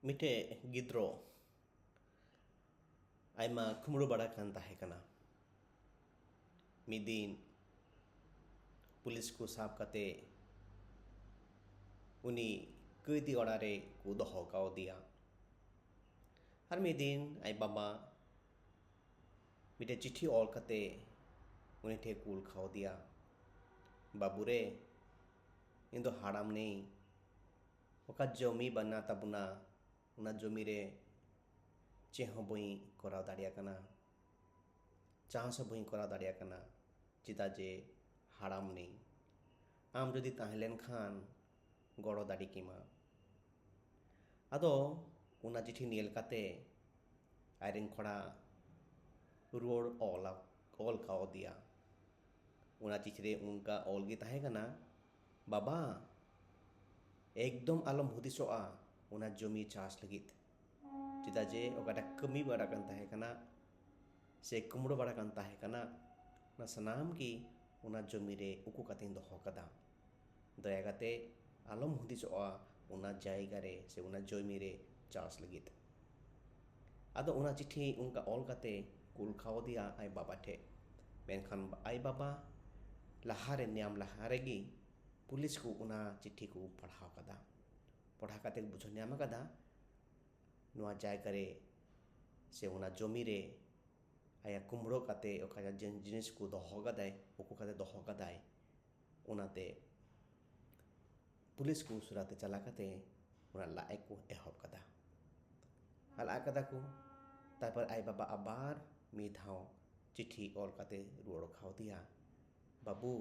मिटे गिद्रो आयमा कुमड़ो बड़ा कान ताहे कना मिदिन पुलिस को साब कते उनी कैदी ओड़ारे को दोहो काओ दिया हर मिदिन आई बाबा मिटे चिट्ठी ऑल कते उन्हें ठे कूल खाओ दिया बाबूरे इन दो हाड़ाम नहीं ओका जमी बना तबुना उना जमी रे चेह बई कराव दाड़िया कना चाहस बई कराव दाड़िया कना चिता जे हाड़ाम नहीं आम जदि ताहलेन खान गड़ो दाड़ी कीमा आदो उना चिट्ठी नेल काते आयरेन खड़ा रुआड़ ऑल काओ दिया उना चिट्ठी रे उनका ऑल गी ताहे कना बाबा एकदम आलम हुदिसोआ उना जमी चास लगित चिदा जे ओकाटा कमी बड़ा कान ताहे कना से कुमड़ो बड़ा कान ताहे कना ना सनाम की उना जमी रे उकु कातें दोहो कदा दया काते आलम हुदिसोआ उना जायगा रे से उना जमी रे चास लगित आदो उना चिट्ठी उनका ऑल काते कुल खाओ दिया आई बाबा ठे मेनखान आई बाबा लहारे नियम लहारेगी पुलिस को उना चिट्ठी को पढ़ाओ कदा पढ़ा काते बुझो नियम कदा नुआ जाय करे से उना जमी रे आया कुमड़ो काते ओका जिनिस को दोहो कदाय उकु काते दोहो कदाय उनाते पुलिस को सुराते चला काते उना लाए को एहब कदा हला कदा को तारपर आई बाबा आबार मिधाओ चिट्ठी ऑल काते रुआड़ खाओ दिया बाबू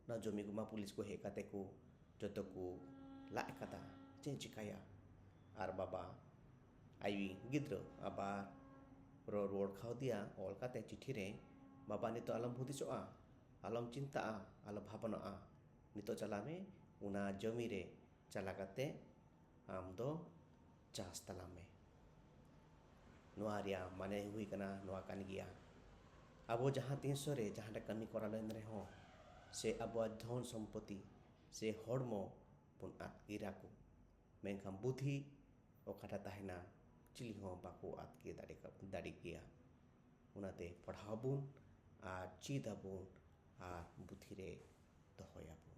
ना जमी गुमा पुलिस को हे काते को जतो को लाए कदा चे चिकाया आर बाबा आई गिद्रो आबार रुआड़ खाओ दिया ऑल काते चिट्ठी रे बाबा ने तो आलम हुदिसोआ आलम चिंता आलम भाबनोआ नितो चला में उना जमी रे चला काते आम दो चास तला में नुआरिया माने हुई कना नुआ कान गिया अब जहाँ 300 रे जहाँ कमी करा लेन रे हो से अब धन सम्पत्ति से हड़मो पुन आतकीरा को मेनखान बुद्धि ओकाटा ताहेना चिली हो बाको आतके दाड़ी गया उनाते पढ़ाबुन आ चीदाबुन आ बुद्धि रे दोहयाबुन।